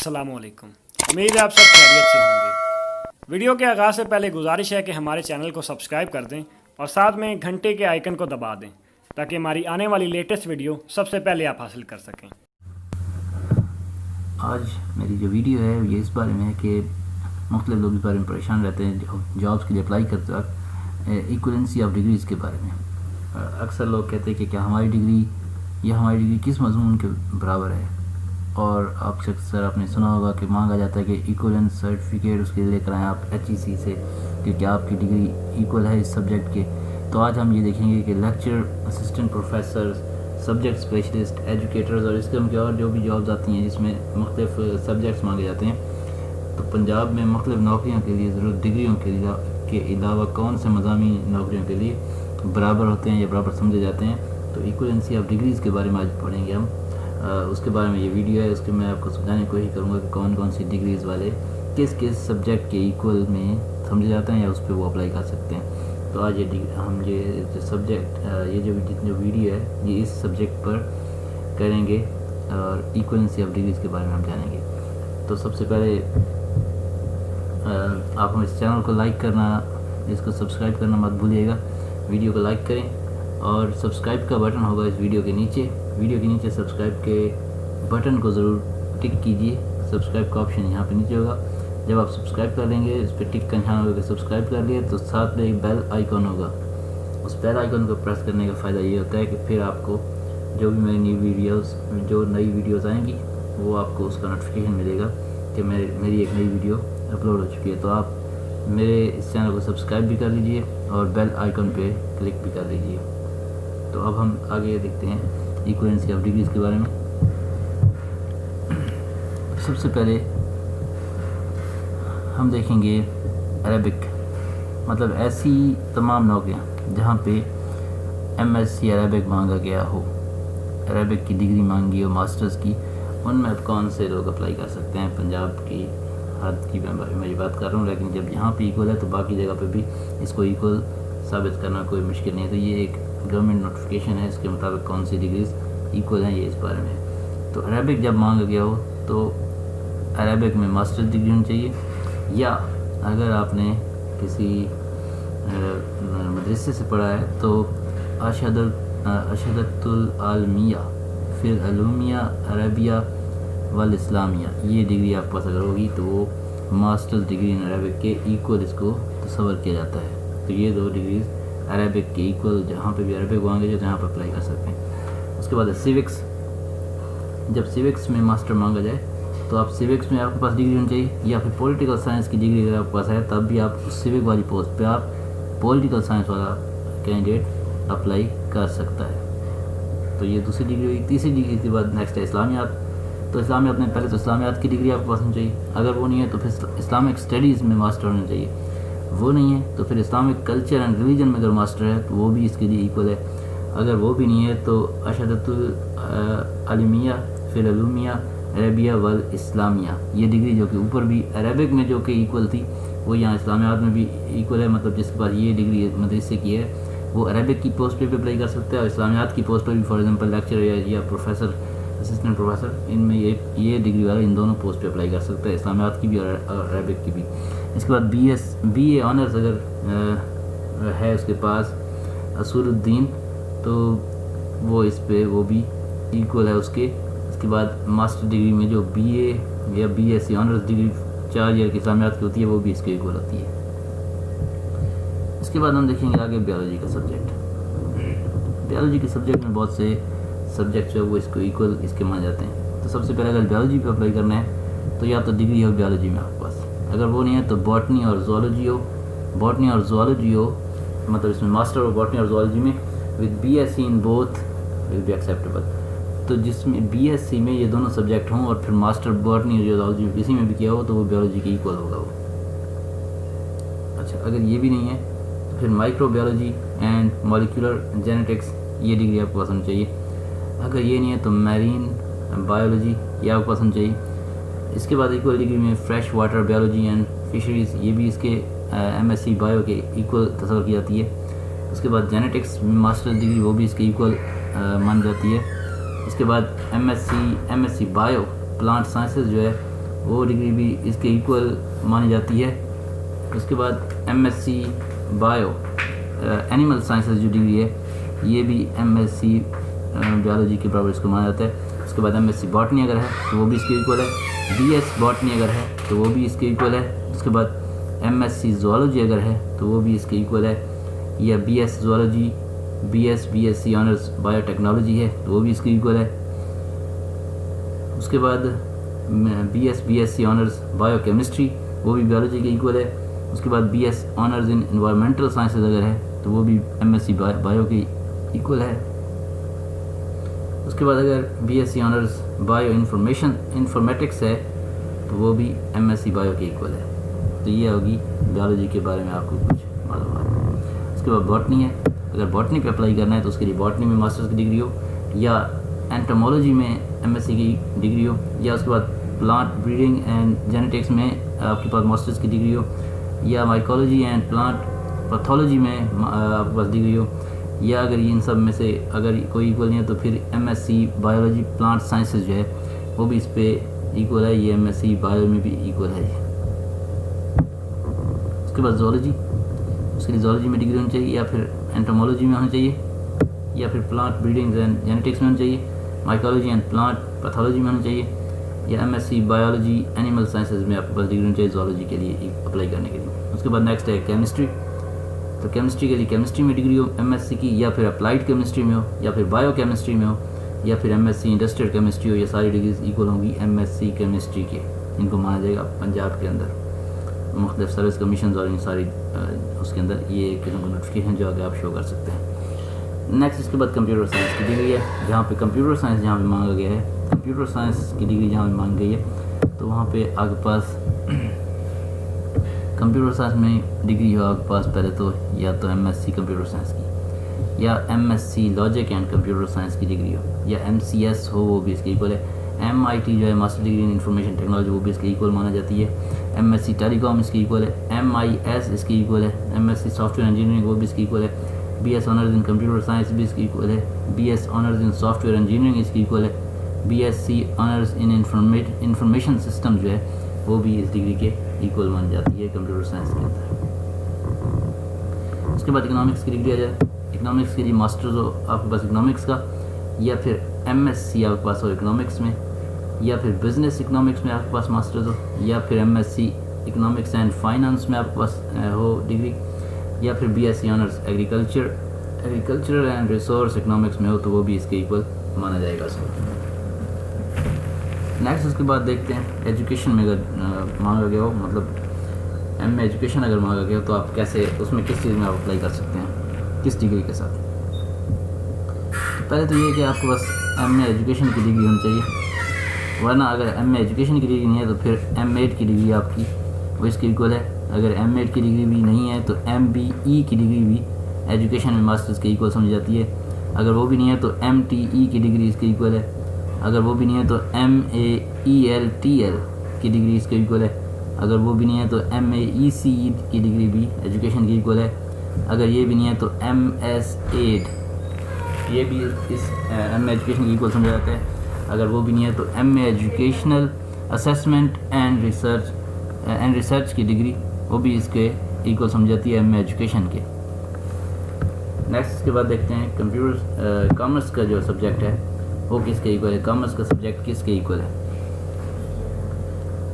अस्सलामुअलैकुम। उम्मीद है आप सब खैरियत से होंगे। वीडियो के आगाज़ से पहले गुजारिश है कि हमारे चैनल को सब्सक्राइब कर दें और साथ में घंटे के आइकन को दबा दें ताकि हमारी आने वाली लेटेस्ट वीडियो सबसे पहले आप हासिल कर सकें। आज मेरी जो वीडियो है ये इस बारे में है कि मुख्तलिफ लोग इस बारे में परेशान रहते हैं जॉब्स के लिए अप्लाई करते वक्त इक्वलेंसी ऑफ डिग्रीज़ के बारे में। अक्सर लोग कहते हैं कि क्या हमारी डिग्री किस मजमून के बराबर है, और आप अक्सर आपने सुना होगा कि मांगा जाता है कि इक्वलेंस सर्टिफिकेट उसके लिए लेकर आएँ आप HEC से कि क्या आपकी डिग्री इक्वल है इस सब्जेक्ट के। तो आज हम ये देखेंगे कि lecture assistant professor, subject specialist, educators और इस किस्म की और जो भी जॉब्स आती हैं जिसमें मुख्तलिफ सब्जेक्ट्स मांगे जाते हैं, तो पंजाब में मुख्तलिफ नौकरियों के लिए ज़रूरत डिग्रियों के अलावा कौन से मज़ामी नौकरियों के लिए बराबर होते हैं या बराबर समझे जाते हैं। तो इक्वलेंसी ऑफ डिग्रीज़ के बारे में आज पढ़ेंगे हम। उसके बारे में ये वीडियो है, उसके मैं आपको समझाने की कोशिश करूँगा कि कौन कौन सी डिग्रीज़ वाले किस किस सब्जेक्ट के इक्वल में समझे जाते हैं या उस पर वो अप्लाई कर सकते हैं। तो आज हम ये जो सब्जेक्ट ये जो वीडियो है ये इस सब्जेक्ट पर करेंगे और इक्वलेंसी ऑफ डिग्रीज़ के बारे में हम जानेंगे। तो सबसे पहले आप हम इस चैनल को लाइक करना, इसको सब्सक्राइब करना मत भूलिएगा। वीडियो को लाइक करें और सब्सक्राइब का बटन होगा इस वीडियो के नीचे सब्सक्राइब के बटन को ज़रूर टिक कीजिए। सब्सक्राइब का ऑप्शन यहाँ पे नीचे होगा। जब आप सब्सक्राइब कर लेंगे, इस पर टिक का निशान होगा कि सब्सक्राइब कर लिए, तो साथ में एक बेल आइकन होगा। उस बेल आइकन को प्रेस करने का फ़ायदा ये होता है कि फिर आपको जो भी मेरी नई वीडियोज़ आएंगी वो आपको उसका नोटिफिकेशन मिलेगा कि मेरी एक नई वीडियो अपलोड हो चुकी है। तो आप मेरे इस चैनल को सब्सक्राइब भी कर लीजिए और बेल आइकन पे क्लिक भी कर लीजिए। तो अब हम आगे देखते हैं इक्वलेंसी ऑफ डिग्रीज़ के बारे में। सबसे पहले हम देखेंगे अरबिक, मतलब ऐसी तमाम नौकरियाँ जहाँ पे MSc अरबिक मांगा गया हो, अरबिक की डिग्री मांगी हो मास्टर्स की, उनमें अब कौन से लोग अप्लाई कर सकते हैं। पंजाब की हद की मैं ये बात कर रहा हूँ, लेकिन जब यहाँ पे इक्वल है तो बाकी जगह पे भी इसको इक्वल साबित करना कोई मुश्किल नहीं है। तो ये एक गवर्नमेंट नोटिफिकेशन है, इसके मुताबिक कौन सी डिग्रीज़ इक्वल हैं ये इस बारे में है। तो अरबिक जब मांगा गया हो तो अरबिक में मास्टर्स डिग्री होनी चाहिए, या अगर आपने किसी मदरसे से पढ़ा है तो अशहदतुल आलमिया फिर अलूमिया अरबिया वल इस्लामिया, ये डिग्री आपके पास अगर होगी तो वो मास्टर्स डिग्री इन अरबिक के इक्वल इसको तस्वर किया जाता है। तो ये दो डिग्रीज़ अरबिक के इक्वल जहाँ पे भी अरबिक मांगे जो यहाँ पर अप्लाई कर सकते हैं। उसके बाद सिविक्स, जब सिविक्स में मास्टर मांगा जाए तो आप सिविक्स में आपके पास डिग्री होनी चाहिए, या फिर पॉलिटिकल साइंस की डिग्री अगर आपके पास है तब भी आप उस सिविक वाली पोस्ट पे आप पॉलिटिकल साइंस वाला कैंडिडेट अप्लाई कर सकता है। तो ये दूसरी डिग्री हुई। तीसरी डिग्री के बाद नेक्स्ट है इस्लामियात। तो इस्लामियात में पहले तो इस्लामियात की डिग्री आपके पास होनी चाहिए, अगर वो नहीं है तो फिर इस्लामिक स्टडीज़ में मास्टर होना चाहिए, वो नहीं है तो फिर इस्लामिक कल्चर एंड रिलीजन में अगर मास्टर है तो वो भी इसके लिए इक्वल है। अगर वो भी नहीं है तो अशहदतुल आलमिया फिर अलूमिया अरबिया वल इस्लामिया, ये डिग्री जो कि ऊपर भी अरबिक में जो कि इक्वल थी वो यहाँ इस्लामियात में भी इक्वल है। मतलब जिसके पास ये डिग्री मदरसे की है वो अरबिक की पोस्ट पे भी अप्लाई कर सकता है और इस्लामियात की पोस्ट पर भी, फॉर एग्जांपल लेक्चर या प्रोफेसर, असिस्टेंट प्रोफेसर, इनमें ये डिग्री वाला इन दोनों पोस्ट पे अप्लाई कर सकता है, इस्लामियात की भी और अरबिक की भी। इसके बाद BA ऑनर्स अगर है उसके पास असूलुद्दीन तो वो इस पे वो भी इक्वल है उसके। इसके बाद मास्टर डिग्री में जो BA या BSc ऑनर्स डिग्री 4 ईयर की इस्लामियात की होती है वो भी इसके इक्वल होती है। इसके बाद हम देखेंगे आगे बायोलॉजी का सब्जेक्ट। बायोलॉजी के सब्जेक्ट में बहुत से सब्जेक्ट जो है वो इसको इक्वल इसके माने जाते हैं। तो सबसे पहले अगर बायोलॉजी पे अप्लाई करना है तो या तो डिग्री हो बायोलॉजी में आपके पास, अगर वो नहीं है तो बॉटनी और ज़ूलॉजी हो, मतलब इसमें मास्टर हो बॉटनी और ज़ूलॉजी में with BSc in both will be acceptable. तो जिसमें BSc में ये दोनों सब्जेक्ट हों और फिर मास्टर बॉटनी और ज़ूलॉजी इसी में भी किया हो तो वो बायोलॉजी के इक्वल होगा वो। अच्छा, अगर ये भी नहीं है तो फिर माइक्रोबायोलॉजी एंड मॉलिक्यूलर जेनेटिक्स ये डिग्री आपको पास होनी चाहिए। अगर ये नहीं है तो मैरीन बायोलॉजी ये आपको पास होनी चाहिए। इसके बाद इक्वल डिग्री में fresh water biology and fisheries, ये भी इसके MSc बायो के इक्वल तस्वर की जाती है। उसके बाद जेनेटिक्स मास्टर डिग्री वो भी इसके इक्वल मान जाती है। इसके बाद MSc बायो प्लांट साइंसेज जो है वो डिग्री भी इसके इक्वल मानी जाती है। उसके बाद MSc बायो एनिमल साइंसेज जो डिग्री है ये भी MSc बायोलॉजी के बराबर इसको माना जाता है। उसके बाद MSc बॉटनी अगर है तो वो भी इसके इक्वल है। BS बॉटनी अगर है तो वो भी इसके इक्वल है। उसके बाद MSc ज़ूलॉजी अगर है तो वो भी इसके इक्वल है। या BS zoology, BSc honours biotechnology है तो वो भी इसके इक्वल है। उसके बाद BSc ऑनर्स बायोकेमिस्ट्री वो भी बायोलॉजी के इक्वल है। उसके बाद BS honours in environmental sciences अगर है तो वो भी MSc बायो के इक्वल है। उसके बाद अगर BSc ऑनर्स बायो इंफॉर्मेटिक्स है तो वो भी MSc बायो के इक्वल है। तो ये होगी बायोलॉजी के बारे में आपको कुछ मालूमात। उसके बाद बॉटनी है, अगर बॉटनी पे अप्लाई करना है तो उसके लिए बॉटनी में मास्टर्स की डिग्री हो, या एंटोमोलॉजी में MSc की डिग्री हो, या उसके बाद प्लांट ब्रीडिंग एंड जेनेटिक्स में आपके पास मास्टर्स की डिग्री हो, या माइकोलॉजी एंड प्लांट पैथोलॉजी में आपके पास डिग्री हो, या अगर इन सब में से अगर कोई इक्वल नहीं है तो फिर MSc बायोलॉजी प्लांट साइंसेज जो है वो भी इस पर इक्वल है। ये MSc बायो में भी इक्वल है। उसके बाद ज़ूलॉजी, उसके लिए ज़ूलॉजी में डिग्री होनी चाहिए, या फिर एंटोमोलॉजी में होनी चाहिए, या फिर प्लांट ब्रीडिंग एंड जेनेटिक्स में होनी चाहिए, माइकोलॉजी एंड प्लांट पैथोलॉजी में होनी चाहिए, या MSc बायोलॉजी एनिमल साइंसेज में आपके पास डिग्री होनी चाहिए ज़ूलॉजी के लिए अप्लाई करने के लिए। उसके बाद नेक्स्ट है केमिस्ट्री। तो केमिस्ट्री के लिए केमिस्ट्री में डिग्री हो MSc की, या फिर अप्लाइड केमिस्ट्री में हो, या फिर बायो केमिस्ट्री में हो, या फिर MSc इंडस्ट्रियल केमिस्ट्री हो। ये सारी डिग्रीज इक्वल होंगी MSc केमिस्ट्री के। इनको माना जाएगा पंजाब के अंदर मुख्तलिफ सर्विस कमीशन और इन सारी उसके अंदर ये एक किस्म का नोटिफिकेशन जो आगे आप शो कर सकते हैं। नेक्स्ट इसके बाद कंप्यूटर साइंस की डिग्री है, जहाँ पे कंप्यूटर साइंस जहाँ पे मांगा गया है, कंप्यूटर साइंस की डिग्री जहाँ पे मांगी गई है तो वहाँ पे आपके पास कंप्यूटर साइंस में डिग्री हो आपके पास पहले तो या तो MSc कंप्यूटर साइंस की, या MSc logic and computer science की डिग्री हो, या MCS हो वो भी इसके इक्वल है। MIT जो है master degree in information technology वो भी इसके इक्वल माना जाती है। MSc टेलीकॉम इसके इक्वल है। MIS इसके इक्वल है। MSc सॉफ्टवेयर इंजीनियरिंग वो भी इसके इक्वल है। BS honours in computer science भी इसके इक्वल है। BS honours in software engineering इसके इक्वल है। BSc honours in information system जो है वो भी इस डिग्री के इक्वल मानी जाती है कंप्यूटर साइंस के अंदर। उसके बाद इकोनॉमिक्स की डिग्री आ जाए। इकोनॉमिक्स के लिए मास्टर्स हो आपके पास इकोनॉमिक्स का, या फिर MSc आपके पास हो इकोनॉमिक्स में, या फिर बिजनेस इकोनॉमिक्स में आपके पास मास्टर्स हो, या फिर MSc इकोनॉमिक्स एंड फाइनेंस में आपके पास हो डिग्री, या फिर BSc honours agriculture and resource economics में हो तो वो भी इसके इक्वल माना जाएगा उसको। नेक्स्ट उसके बाद देखते हैं एजुकेशन में अगर मांगा गया हो, मतलब MA एजुकेशन अगर मांगा गया हो तो आप कैसे उसमें किस चीज़ में आप अप्लाई कर सकते हैं, किस डिग्री के साथ। तो पहले तो ये कि आपके पास MA एजुकेशन की डिग्री होनी चाहिए, वरना अगर MA एजुकेशन की डिग्री नहीं है तो फिर M.Ed की डिग्री आपकी वो इसके इक्वल है। अगर M.Ed की डिग्री भी नहीं है तो MBE की डिग्री भी एजुकेशन में मास्टर्स के इक्वल समझी जाती है। अगर वो भी नहीं है तो MTE की डिग्री इसके इक्वल है। अगर वो भी नहीं है तो MAELTL की डिग्री इसके इक्वल है। अगर वो भी नहीं है तो MAECE की डिग्री भी एजुकेशन की इक्वल है। अगर ये भी नहीं है तो MS-8 ये भी इस MA एजुकेशन की इक्वल समझा जाता है। अगर वो भी नहीं है तो MA educational assessment and research की डिग्री वो भी इसके इक्वल समझ जाती है MA एजुकेशन के। नेक्स्ट इसके बाद देखते हैं कंप्यूटर कॉमर्स का जो सब्जेक्ट है वो किसके इक्वल है, कॉमर्स का सब्जेक्ट किसके इक्वल है।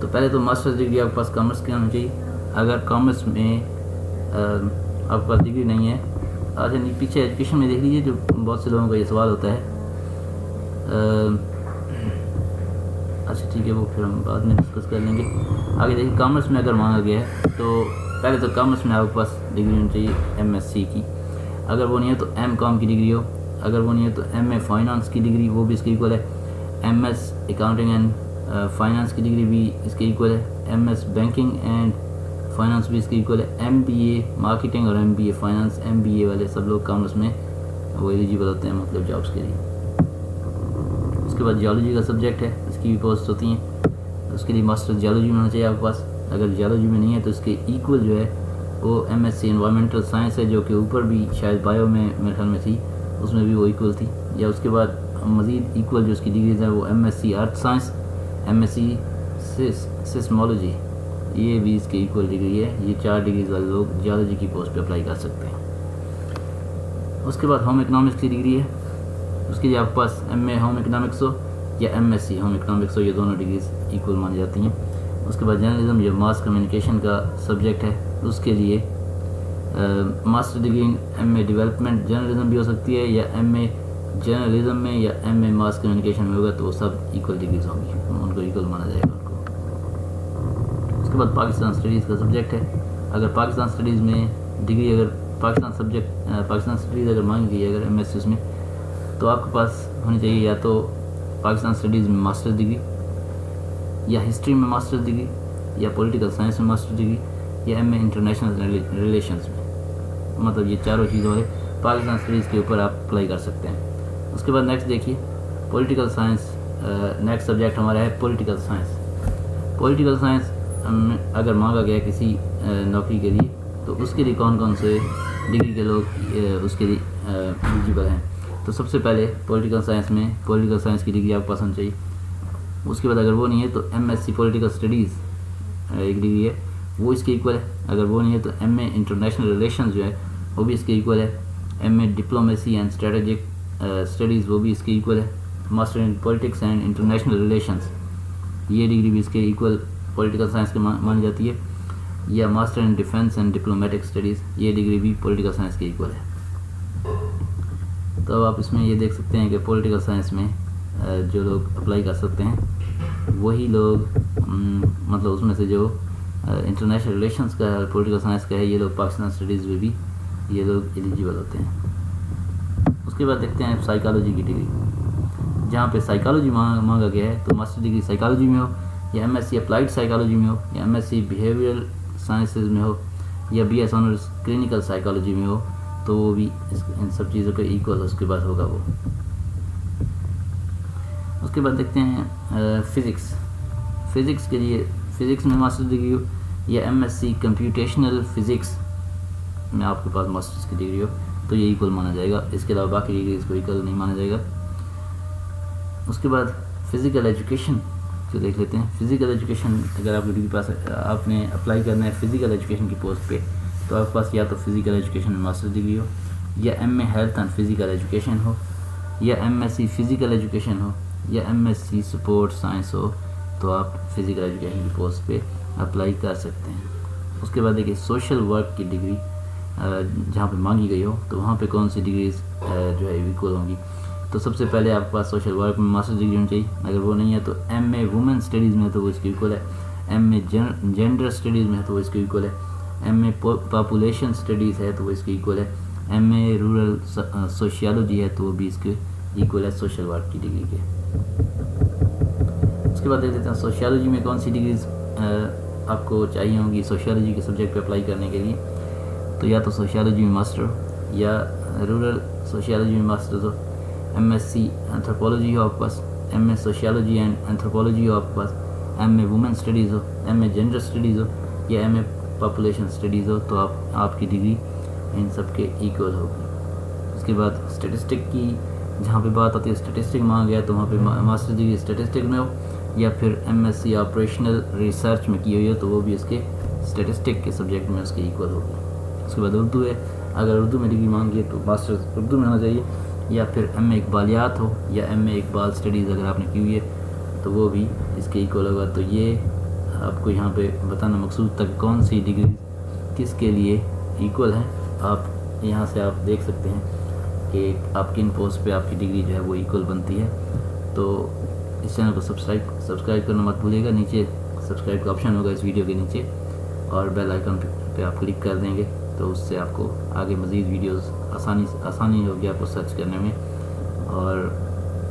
तो पहले तो मास्टर्स डिग्री आपके पास कॉमर्स की होनी चाहिए। अगर कॉमर्स में आपके पास डिग्री नहीं है, अच्छा नहीं पीछे एजुकेशन में देख लीजिए, जो बहुत से लोगों का ये सवाल होता है। अच्छा ठीक है, वो फिर हम बाद में डिस्कस कर लेंगे। आगे देखिए कॉमर्स में अगर मांगा गया है तो पहले तो कॉमर्स में आपके पास डिग्री होनी चाहिए MSc की। अगर वो नहीं है तो M.Com की डिग्री हो। अगर वो नहीं है तो MA फाइनेंस की डिग्री वो भी इसके इक्वल है। MS अकाउंटिंग एंड फाइनेंस की डिग्री भी इसके इक्वल है। MS बैंकिंग एंड फाइनेंस भी इसके इक्वल है। MBA मार्केटिंग और MBA फाइनेंस, MBA वाले सब लोग कॉमर्स में वो एलिजिबल होते हैं मतलब जॉब्स के लिए। उसके बाद जियोलॉजी का सब्जेक्ट है, इसकी भी पोस्ट होती हैं। उसके लिए मास्टर जियोलॉजी में होना चाहिए आपके पास। अगर जियोलॉजी में नहीं है तो इसके इक्वल जो है वो MSc एनवायरमेंटल साइंस है, जो कि ऊपर भी शायद बायो में मेरे ख्याल में थी, उसमें भी वो इक्वल थी। या उसके बाद मज़ीद इक्वल जो उसकी डिग्रीज है वो MSc earth science, MSc seismology, ये भी इसके इक्वल डिग्री है। ये 4 डिग्रीज वाले लोग जियोलॉजी की पोस्ट पे अप्लाई कर सकते हैं। उसके बाद होम इकोनॉमिक्स की डिग्री है, उसके लिए आपके पास MA होम इकोनॉमिक्स हो या MSc होम इकोनॉमिक्स हो, ये दोनों डिग्रीज इक्वल मानी जाती हैं। उसके बाद जर्नलिज्म, ये मास कम्युनिकेशन का सब्जेक्ट है, उसके लिए master degree in MA development journalism भी हो सकती है, या MA जर्नलिज्म में या MA मास कम्युनिकेशन में होगा, तो वो सब इक्वल डिग्रीज होंगी, उनको इक्वल माना जाएगा उनको। उसके बाद पाकिस्तान स्टडीज़ का सब्जेक्ट है। अगर पाकिस्तान स्टडीज़ में डिग्री, अगर पाकिस्तान स्टडीज़ अगर मांगी गई है अगर MSc उसमें, तो आपके पास होनी चाहिए या तो पाकिस्तान स्टडीज़ में मास्टर्स डिग्री, या हिस्ट्री में मास्टर्स डिग्री, या पॉलिटिकल साइंस में मास्टर्स डिग्री, या MA इंटरनेशनल रिलेशंस में। मतलब ये चारों चीज़ों है पाकिस्तान स्टडीज़ के ऊपर आप अप्लाई कर सकते हैं। उसके बाद नेक्स्ट देखिए पॉलिटिकल साइंस। नेक्स्ट सब्जेक्ट हमारा है पॉलिटिकल साइंस। पॉलिटिकल साइंस अगर मांगा गया किसी नौकरी के लिए, तो उसके लिए कौन कौन से डिग्री के लोग उसके लिए एलिजिबल हैं। तो सबसे पहले पॉलिटिकल साइंस में पॉलिटिकल साइंस की डिग्री आपको पास होनी चाहिए। उसके बाद अगर वो नहीं है तो MSc पॉलिटिकल स्टडीज़ एक डिग्री है, वो इसके इक्वल है। अगर वो नहीं है तो MA इंटरनेशनल रिलेशंस जो है वो भी इसके इक्वल है। MA diplomacy and strategic studies वो भी इसके इक्वल है। Master in politics and international relations, ये डिग्री भी इसके इक्वल पॉलिटिकल साइंस की मानी जाती है। या master in defence and diplomatic studies, ये डिग्री भी पॉलिटिकल साइंस के इक्वल है। तो अब आप इसमें ये देख सकते हैं कि पॉलिटिकल साइंस में जो लोग अप्लाई कर सकते हैं वही लोग मतलब उसमें से जो इंटरनेशनल रिलेशंस का है, पॉलिटिकल साइंस का है, ये लोग पाकिस्तान स्टडीज़ में भी ये लोग एलिजिबल होते हैं। उसके बाद देखते हैं साइकोलॉजी की डिग्री, जहाँ पे साइकोलॉजी मांगा गया है, तो मास्टर डिग्री साइकोलॉजी में हो, या MSc अप्लाइड साइकोलॉजी में हो, या MSc बिहेवियरल साइंसेज में हो, या BS ऑनर्स क्लिनिकल साइकोलॉजी में हो, तो वो भी इन सब चीज़ों का इक्वल उसके बाद होगा वो। उसके बाद देखते हैं फ़िज़िक्स के लिए फ़िज़िक्स में मास्टर डिग्री हो, या MSc कंप्यूटेशनल फ़िज़िक्स में आपके पास मास्टर्स की डिग्री हो, तो ये इक्वल माना जाएगा। इसके अलावा बाकी डिग्रीज को इक्वल नहीं माना जाएगा। उसके बाद फ़िज़िकल एजुकेशन जो देख लेते हैं। फ़िज़िकल एजुकेशन अगर आपकी डिग्री पास आपने अप्लाई करना है फ़िज़िकल एजुकेशन की पोस्ट पे, तो आपके पास या तो फ़िज़िकल एजुकेशन में मास्टर्स डिग्री हो, या MA health and physical education हो, या MSc फ़िज़िकल एजुकेशन हो, या MSc स्पोर्ट्स साइंस हो, तो आप फ़िज़िकल एजुकेशन की पोस्ट पे अप्लाई कर सकते हैं। उसके बाद देखिए सोशल वर्क की डिग्री जहाँ पे मांगी गई हो, तो वहाँ पे कौन सी डिग्रीज जो है इक्वल होंगी। तो सबसे पहले आपके पास सोशल वर्क में मास्टर डिग्री होनी चाहिए। अगर वो नहीं है तो MA वुमेन स्टडीज़ में है तो वो इसके इक्वल है, MA जेंडर स्टडीज़ में है तो वो इसके इक्वल है, MA पॉपुलेशन स्टडीज़ है तो वो इसके इक्वल है, MA रूरल सोशियोलॉजी है तो वो भी इसके इक्वल है सोशल वर्क की डिग्री के। उसके बाद देख लेते हैं सोशियोलॉजी में कौन सी डिग्रीज आपको चाहिए होंगी सोशियोलॉजी के सब्जेक्ट पे अप्लाई करने के लिए। तो या तो सोशियोलॉजी में मास्टर, या रूरल सोशियोलॉजी में मास्टर्स हो, MSc एंथ्रोपोलॉजी हो आपके पास, MA सोशियोलॉजी एंड एंथ्रोपोलॉजी हो आपके पास, MA वुमेन स्टडीज़ हो, MA जेंडर स्टडीज़ हो, या MA पॉपुलेशन स्टडीज़ हो, तो आपकी डिग्री इन सब के इक्वल होगी। उसके बाद स्टैटिस्टिक की जहाँ पे बात आती है, स्टैटिस्टिक मांगा गया तो वहाँ पे मास्टर डिग्री स्टैटिस्टिक में हो, या फिर MSc ऑपरेशनल रिसर्च में की हुई हो, तो वो भी इसके स्टैटिस्टिक के सब्जेक्ट में उसके इक्वल होगी। उसके बाद उर्दू है, अगर उर्दू में डिग्री मांगी है तो मास्टर्स उर्दू में होना चाहिए, या फिर MA इकबालियात हो, या MA इकबाल स्टडीज़ अगर आपने की हुई है तो वो भी इसके इक्वल होगा। तो ये आपको यहाँ पे बताना मकसूद तक कौन सी डिग्री किसके लिए इक्वल है। आप यहाँ से आप देख सकते हैं कि आप किन पोस्ट पे आपकी डिग्री जो है वो इक्वल बनती है। तो इस चैनल को सब्सक्राइब करना मत भूलिएगा। नीचे सब्सक्राइब का ऑप्शन होगा इस वीडियो के नीचे, और बेल आइकन पे आप क्लिक कर देंगे तो उससे आपको आगे मज़ीद वीडियोस आसानी होगी आपको सर्च करने में, और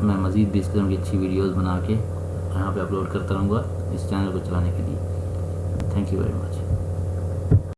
मैं मज़ीद भी इस किस्म की अच्छी वीडियोस बना के यहाँ पे अपलोड करता रहूँगा इस चैनल को चलाने के लिए। Thank you very much.